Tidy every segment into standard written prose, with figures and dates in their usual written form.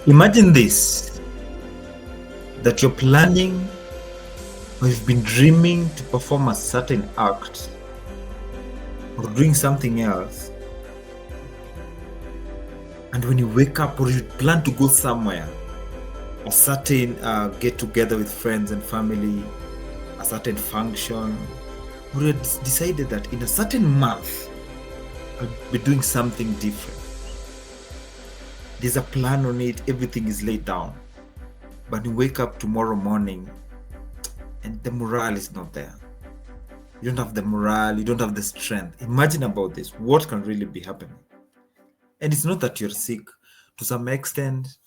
Imagine this, that you're planning or you've been dreaming to perform a certain act or doing something else, and when you wake up or you plan to go somewhere, a certain get together with friends and family, a certain function, or you decided that in a certain month I'll be doing something different. There's a plan on it, everything is laid down, but you wake up tomorrow morning and the morale is not there. You don't have the morale, you don't have the strength. Imagine about this, what can really be happening? And it's not that you're sick. To some extent,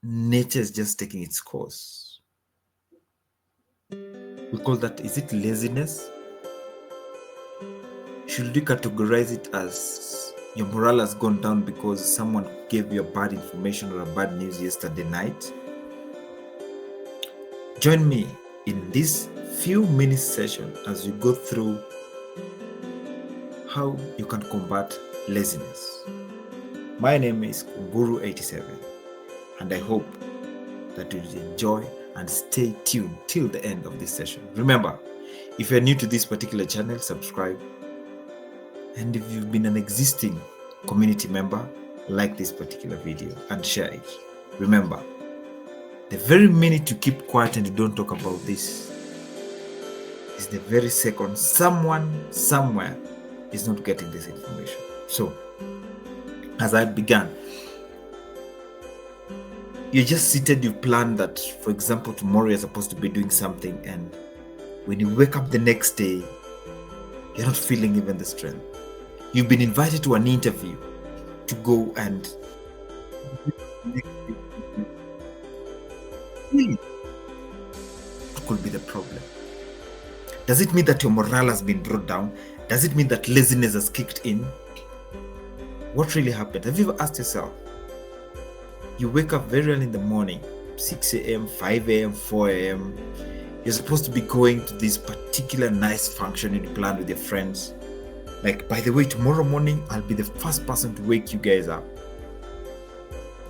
nature is just taking its course. We call that, is it laziness? Should we categorize it as your morale has gone down because someone gave you a bad information or a bad news yesterday night? Join me in this few minute session as we go through how you can combat laziness. My name is Guru87, and I hope that you'll enjoy and stay tuned till the end of this session. Remember, if you're new to this particular channel, subscribe. And if you've been an existing community member, like this particular video and share it. Remember, the very minute you keep quiet and you don't talk about this is the very second someone somewhere is not getting this information. So, as I began, you just seated, you planned that, for example, tomorrow you're supposed to be doing something, and when you wake up the next day, you're not feeling even the strength. You've been invited to an interview to go and what could be the problem? Does it mean that your morale has been brought down? Does it mean that laziness has kicked in? What really happened? Have you ever asked yourself? You wake up very early in the morning, 6 a.m., 5 a.m., 4 a.m. You're supposed to be going to this particular nice function and you plan with your friends. Like, by the way, tomorrow morning, I'll be the first person to wake you guys up.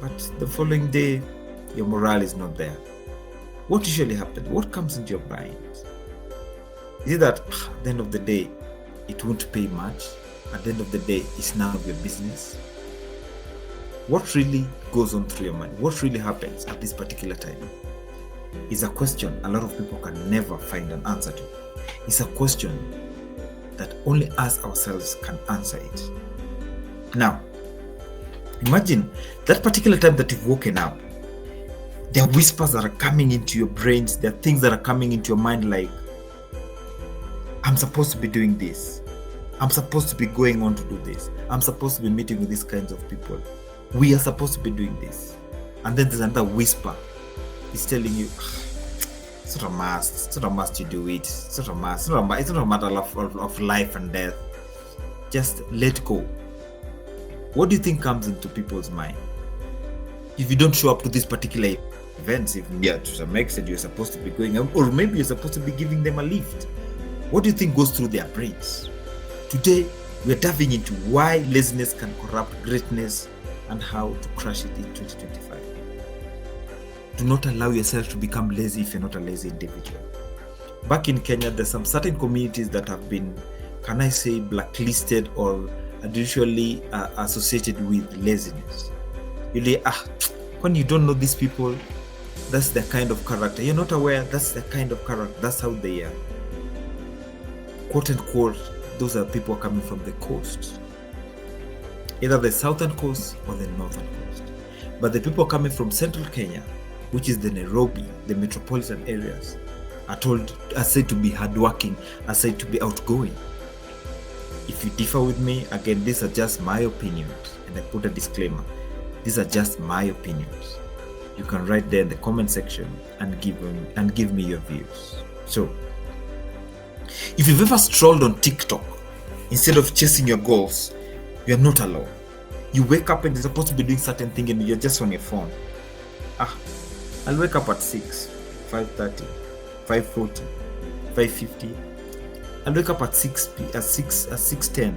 But the following day, your morale is not there. What usually happens? What comes into your mind? Is it that at the end of the day, it won't pay much? At the end of the day, it's none of your business? What really goes on through your mind? What really happens at this particular time? Is a question a lot of people can never find an answer to. It's a question that only us ourselves can answer it. Now, imagine that particular time that you've woken up. There are whispers that are coming into your brains. There are things that are coming into your mind like, I'm supposed to be doing this. I'm supposed to be going on to do this. I'm supposed to be meeting with these kinds of people. We are supposed to be doing this. And then there's another whisper. It's telling you, it's not a must. It's not a must you do it. It's not a must. It's not a matter of life and death. Just let go. What do you think comes into people's mind? If you don't show up to these particular events, if to some extent you're supposed to be going, or maybe you're supposed to be giving them a lift, what do you think goes through their brains? Today, we're diving into why laziness can corrupt greatness and how to crush it in 2025. Do not allow yourself to become lazy if you're not a lazy individual. Back in Kenya, there's some certain communities that have been, can I say, blacklisted or usually associated with laziness. When you don't know these people, that's their kind of character. You're not aware, that's their kind of character. That's how they are. Quote unquote, those are people coming from the coast. Either the southern coast or the northern coast. But the people coming from central Kenya, which is the Nairobi, the metropolitan areas, are said to be hardworking, are said to be outgoing. If you differ with me, again, these are just my opinions, and I put a disclaimer. These are just my opinions. You can write there in the comment section and give me your views. So, if you've ever strolled on TikTok instead of chasing your goals, you're not alone. You wake up and you're supposed to be doing certain thing and you're just on your phone. I'll wake up at 6, 5:30, 5:40, 5:50. I'll wake up at 6:10,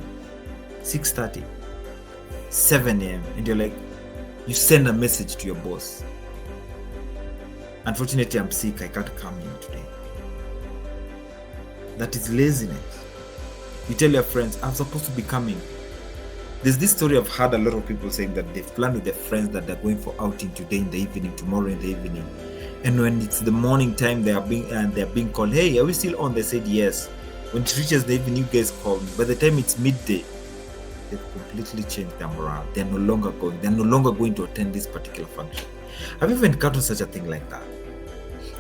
6:30, 7 a.m. and you're like, You send a message to your boss. Unfortunately, I'm sick, I can't come in today. That is laziness. You tell your friends, I'm supposed to be coming. There's this story I've heard a lot of people saying that they've planned with their friends that they're going for outing today in the evening, tomorrow in the evening. And when it's the morning time, they're being called, hey, are we still on? They said yes. When it reaches the evening, you guys call me. By the time it's midday, they've completely changed their morale. They're no longer going. They're no longer going to attend this particular function. Have you ever encountered such a thing like that?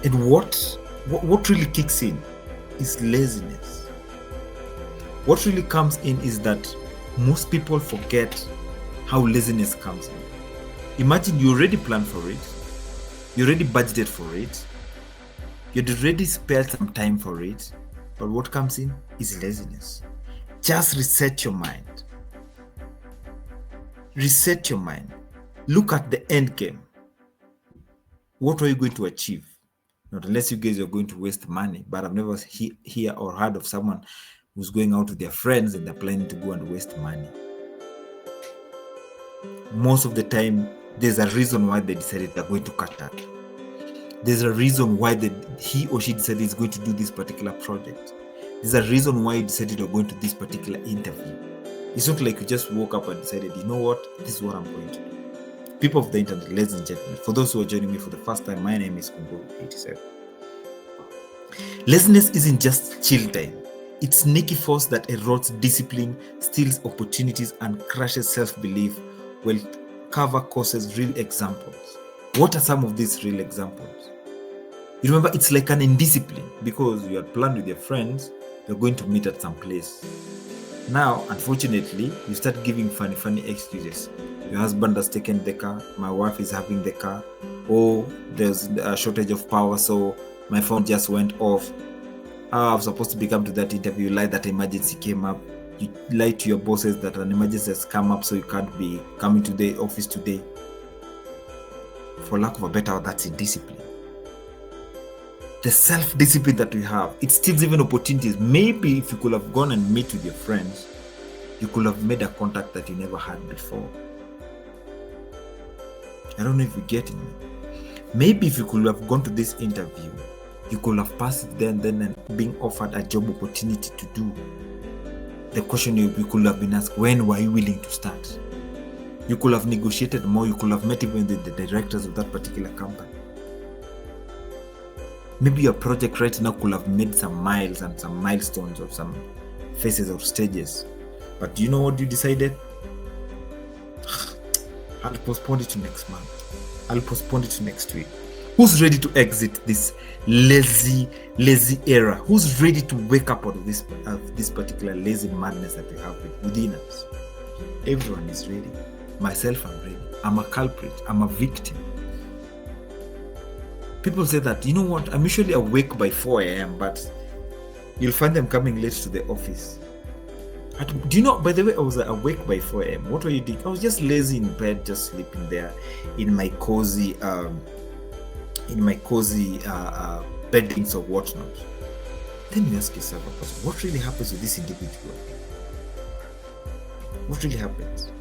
And what really kicks in is laziness. What really comes in is that most people forget how laziness comes in. Imagine you already planned for it, you already budgeted for it, you'd already spared some time for it, but what comes in is laziness. Just reset your mind. Reset your mind. Look at the end game. What are you going to achieve? Not unless you guys are going to waste money, but I've never hear or heard of someone who's going out with their friends and they're planning to go and waste money. Most of the time, there's a reason why they decided they're going to cut that. There's a reason why he or she decided he's going to do this particular project. There's a reason why you decided you're going to this particular interview. It's not like you just woke up and decided, you know what, this is what I'm going to do. People of the internet, ladies and gentlemen, for those who are joining me for the first time, my name is Kungo87. Laziness isn't just chill time. It's a sneaky force that erodes discipline, steals opportunities, and crushes self-belief. Well, cover causes real examples. What are some of these real examples? You remember, it's like an indiscipline because you had planned with your friends, you're going to meet at some place. Now, unfortunately, you start giving funny excuses. Your husband has taken the car, my wife is having the car, or there's a shortage of power, so my phone just went off. I was supposed to be coming to that interview, you lie that emergency came up. You lie to your bosses that an emergency has come up, so you can't be coming to the office today. For lack of a better word, that's indiscipline. The self-discipline that we have, it steals even opportunities. Maybe if you could have gone and meet with your friends, you could have made a contact that you never had before. I don't know if you're getting me. Maybe if you could have gone to this interview, you could have passed it then and being offered a job opportunity to do. The question you could have been asked, when were you willing to start? You could have negotiated more. You could have met even the directors of that particular company. Maybe your project right now could have made some miles and some milestones of some phases or stages. But do you know what you decided? I'll postpone it to next month. I'll postpone it to next week. Who's ready to exit this lazy era? Who's ready to wake up out of this particular lazy madness that we have within us? Everyone is ready. Myself, I'm ready. I'm a culprit. I'm a victim. People say that, you know what, I'm usually awake by 4 a.m., but you'll find them coming late to the office. Do you know, by the way, I was awake by 4 a.m. What were you doing? I was just lazy in bed, just sleeping there in my cozy beddings or whatnot. Then you ask yourself, what really happens with this individual? What really happens?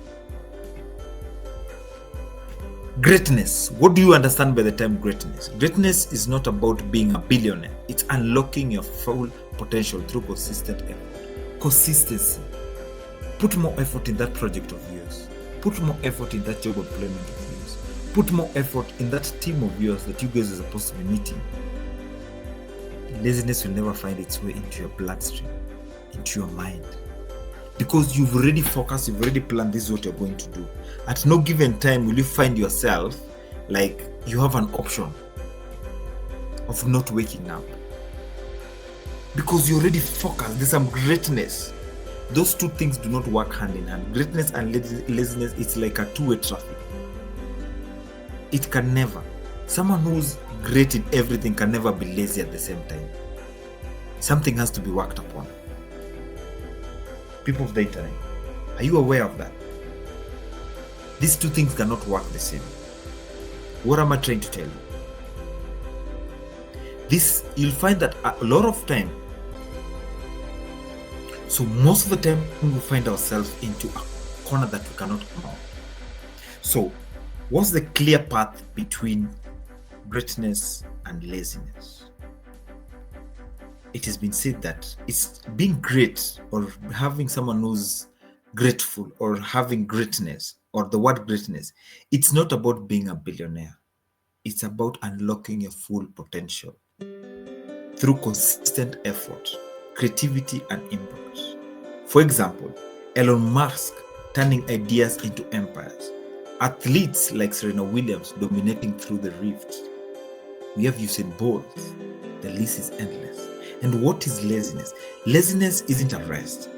Greatness. What do you understand by the term greatness? Greatness is not about being a billionaire. It's unlocking your full potential through consistent effort. Consistency. Put more effort in that project of yours. Put more effort in that job employment of yours. Put more effort in that team of yours that you guys are supposed to be meeting. Laziness will never find its way into your bloodstream, into your mind. Because you've already focused, you've already planned, this is what you're going to do. At no given time will you find yourself like you have an option of not waking up. Because you're already focused, there's some greatness. Those two things do not work hand in hand. Greatness and laziness, it's like a two-way traffic. It can never. Someone who's great in everything can never be lazy at the same time. Something has to be worked upon. People of the internet, are you aware of that? These two things cannot work the same. What am I trying to tell you? This, you'll find that a lot of time, so most of the time we will find ourselves into a corner that we cannot come out. So What's the clear path between greatness and laziness? It has been said that it's being great or having someone who's grateful or having greatness or the word greatness. It's not about being a billionaire. It's about unlocking your full potential through consistent effort, creativity, and impact. For example, Elon Musk turning ideas into empires, athletes like Serena Williams dominating through the rift. We have Usain Bolt. The list is endless. And what is laziness? Laziness isn't a rest.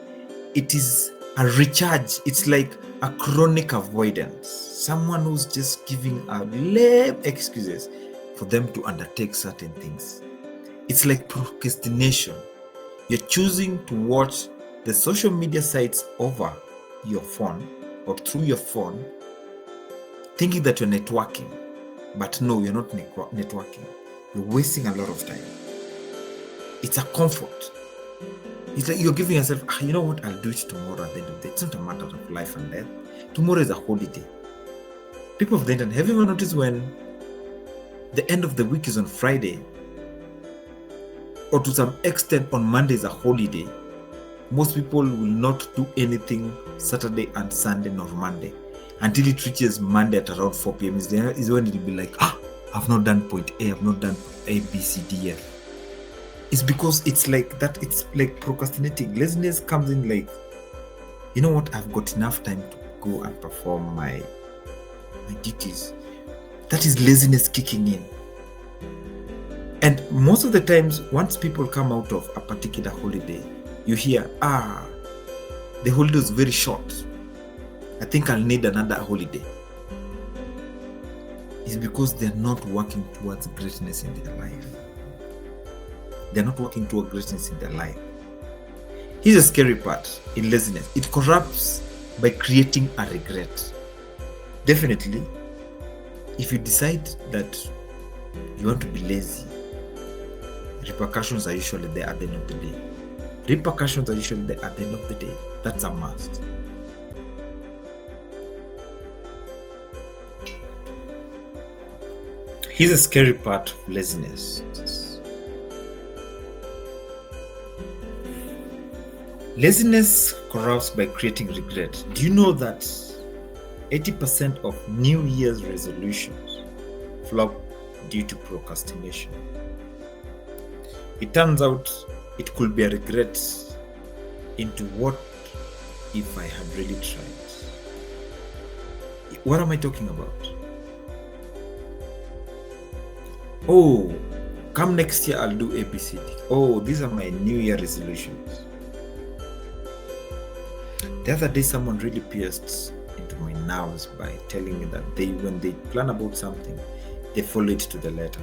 It is a recharge. It's like a chronic avoidance. Someone who's just giving out lame excuses for them to undertake certain things. It's like procrastination. You're choosing to watch the social media sites over your phone or through your phone, thinking that you're networking. But no, you're not networking. You're wasting a lot of time. It's a comfort. It's like you're giving yourself, you know what, I'll do it tomorrow at the end of the day. It's not a matter of life and death. Tomorrow is a holiday. People of the internet, have you ever noticed when the end of the week is on Friday, or to some extent on Monday is a holiday, most people will not do anything Saturday and Sunday nor Monday until it reaches Monday at around 4 p.m. is when it'll be like, I've not done point A, I've not done A, B, C, D, F. It's because it's like that. It's like procrastinating. Laziness comes in like, you know what, I've got enough time to go and perform my duties. That is laziness kicking in. And most of the times, once people come out of a particular holiday, you hear, the holiday is very short. I think I'll need another holiday. It's because they're not working towards greatness in their life. They're not working towards greatness in their life. Here's a scary part in laziness. It corrupts by creating a regret. Definitely, if you decide that you want to be lazy, repercussions are usually there at the end of the day. Repercussions are usually there at the end of the day. That's a must. Here's a scary part of laziness. Laziness corrupts by creating regret. Do you know that 80% of New Year's resolutions flop due to procrastination? It turns out it could be a regret into what if I had really tried. What am I talking about? Oh, come next year I'll do ABCD. Oh, these are my New Year resolutions. The other day someone really pierced into my nerves by telling me that when they plan about something, they follow it to the letter.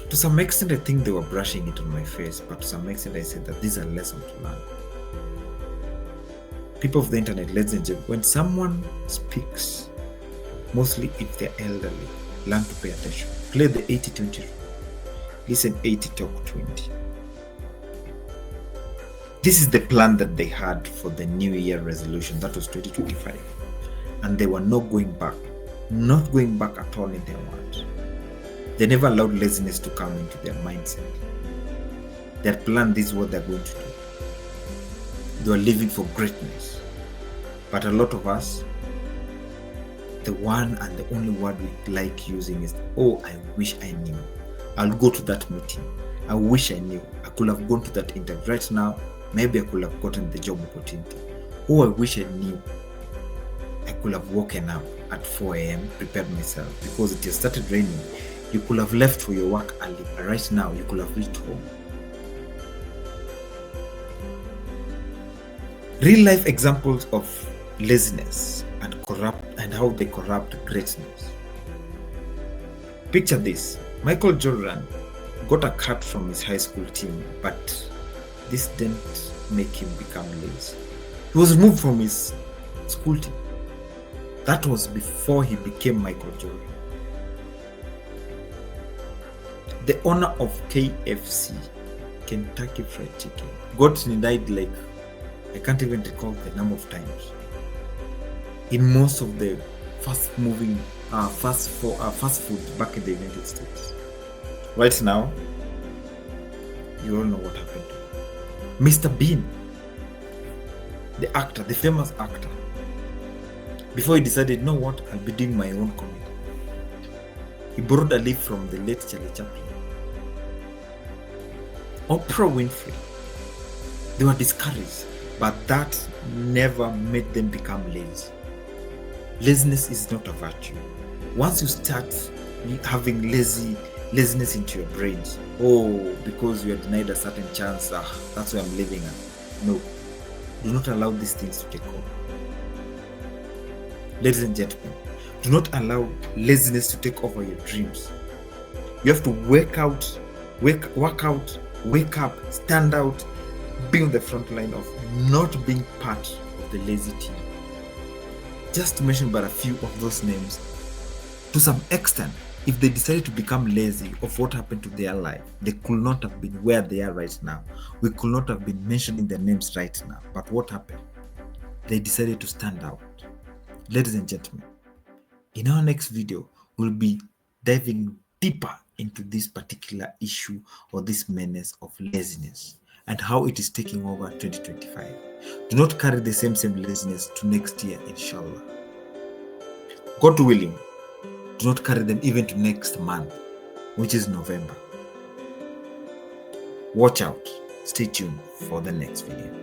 To some extent, I think they were brushing it on my face, but to some extent, I said that these are lessons to learn. People of the internet, ladies and gentlemen, when someone speaks, mostly if they're elderly, learn to pay attention. Play the 80-20 rule. Listen 80, talk 20. This is the plan that they had for the New Year resolution. That was 2025. And they were not going back at all in their words. They never allowed laziness to come into their mindset. They had planned this is what they're going to do. They were living for greatness. But a lot of us, the one and the only word we like using is, oh, I wish I knew. I'll go to that meeting. I wish I knew. I could have gone to that interview right now. Maybe I could have gotten the job opportunity. Oh, I wish I knew. I could have woken up at 4 a.m., prepared myself, because it has started raining. You could have left for your work early, but right now you could have reached home. Real life examples of laziness and how they corrupt greatness. Picture this. Michael Jordan got a cut from his high school team, but this didn't make him become lazy. He was removed from his school team. That was before he became Michael Jordan. The owner of KFC, Kentucky Fried Chicken, got denied I can't even recall the number of times. In most of the fast food back in the United States. Right now, you all know what happened to him. Mr. Bean, the actor, the famous actor, before he decided, you know what, I'll be doing my own comedy, he borrowed a leaf from the late Charlie Chaplin. Oprah Winfrey, they were discouraged, but that never made them become lazy. Laziness is not a virtue. Once you start having laziness into your brains, because you are denied a certain chance, that's where I'm living at. No, do not allow these things to take over. Ladies and gentlemen, do not allow laziness to take over your dreams. You have to work out, wake up, stand out, be on the front line of not being part of the lazy team. Just to mention but a few of those names, to some extent, if they decided to become lazy of what happened to their life, they could not have been where they are right now. We could not have been mentioning their names right now. But what happened? They decided to stand out. Ladies and gentlemen, in our next video, we'll be diving deeper into this particular issue or this menace of laziness and how it is taking over 2025. Do not carry the same laziness to next year, inshallah. God willing, do not carry them even to next month, which is November. Watch out. Stay tuned for the next video.